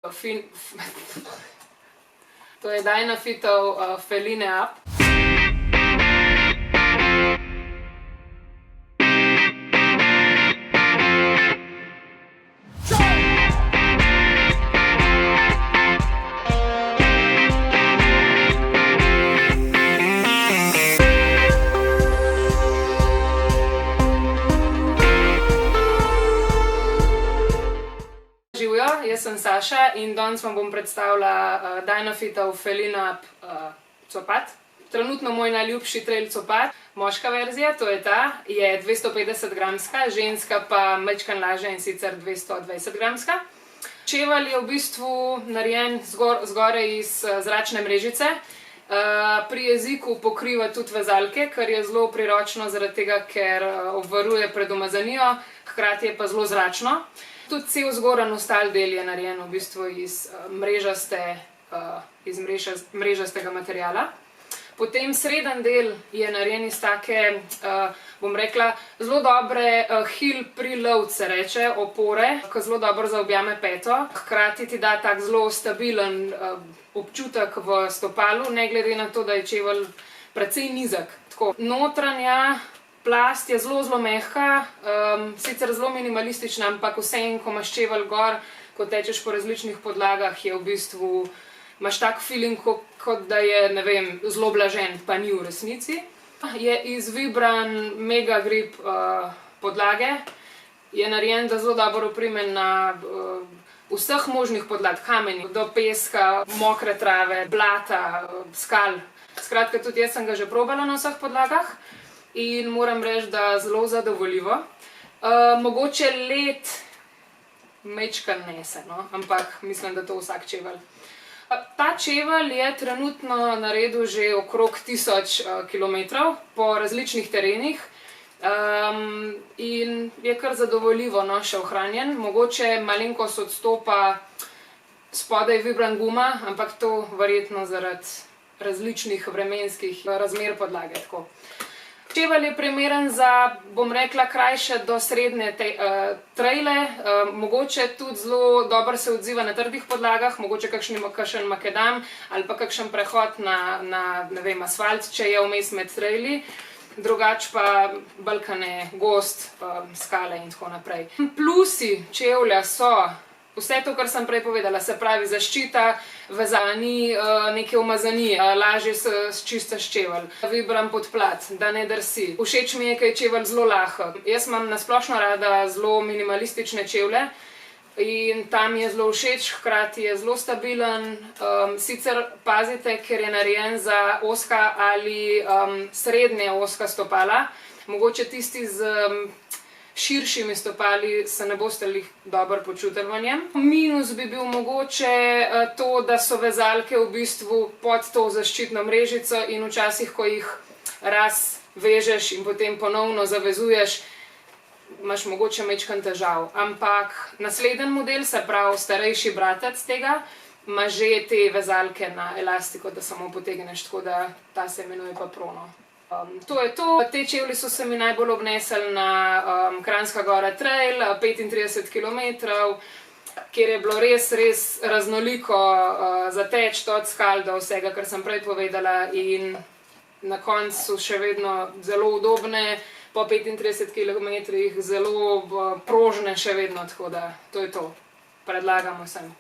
To je Dynafitov Feline Up. Živjo, jaz sem Saša in danes vam bom predstavila Dynafitov Feline Up copat. Trenutno moj najljubši trail copat, moška verzija, to je ta, je 250 gramska, ženska pa majčkeno lažja in sicer 220 gramska. Čevelj je v bistvu narejen zgoraj iz zračne mrežice. Pri jeziku pokriva tudi vezalke, kar je zelo priročno zaradi tega, ker obvaruje pred umazanijo, hkrati je pa zelo zračno. Tudi cel zgoren ostali del je narejen v bistvu iz mrežastega materiala. Potem sreden del je narejen iz take, bom rekla, zelo dobre heel preload se reče, opore, ki zelo dobro zaobjame peto. Hkrati ti da tak zelo stabilen občutek v stopalu, ne glede na to, da je čevelj precej nizek. Notranja plast je zelo mehka, sicer zelo minimalistična, ampak vseeno, ko imaš čevelj gor, ko tečeš po različnih podlagah, je v bistvu, imaš tak feeling, kot da je, ne vem, zelo blažen, pa ni v resnici. Je iz Vibram Mega Grip podlage, je narejen, da zelo dobro oprime na vseh možnih podlag, kamenj, do peska, mokre trave, blata, skal. Skratka, tudi jaz sem ga že probala na vseh podlagah. In moram reči, da zelo zadovoljivo. Mogoče led majčkeno nese, no, ampak mislim, da to vsak čevelj. Ta čevelj je trenutno naredil že okrog 1000 kilometrov po različnih terenih in je kar zadovoljivo, no, še ohranjen. Mogoče malenkost odstopa spodaj Vibram guma, ampak to verjetno zaradi različnih vremenskih razmer podlage. Čevelj je primeren za, bom rekla, krajše do srednje traile, mogoče tudi zelo dobro se odziva na trdih podlagah, mogoče kakšen makedam ali pa kakšen prehod na asfalt, če je vmes med traili, drugače pa balkane, gozd, skale in tako naprej. Plusi čevlja so vse to, kar sem prej povedala, se pravi zaščita, vezani, neke umazanije, lažje se čistaš čevelj, Vibram podplat, da ne drsi. Všeč mi je, ker je čevelj zelo lahek. Jaz imam na splošno rada zelo minimalistične čevlje in tam je zelo všeč, hkrati je zelo stabilen. Sicer pazite, ker je narejen za ozka ali srednje ozka stopala, mogoče tisti z širšimi stopali se ne boste lih dobro počutili v njem. Minus bi bil mogoče to, da so vezalke v bistvu pod to zaščitno mrežico in včasih, ko jih vežeš in potem ponovno zavezuješ, imaš mogoče majčkeno težav. Ampak naslednji model, se pravi starejši bratec tega, ima že te vezalke na elastiko, da samo potegneš, tako da ta se imenuje pa Prono. To je to. Te čevlji so se mi najbolj obnesli na Kranjska Gora trail, 35 kilometrov, kjer je bilo res raznoliko zateči od skal do vsega, kar sem prej povedala, in na koncu so še vedno zelo udobne, po 35 kilometrih zelo prožne še vedno, tako da to je to. Predlagam vsem.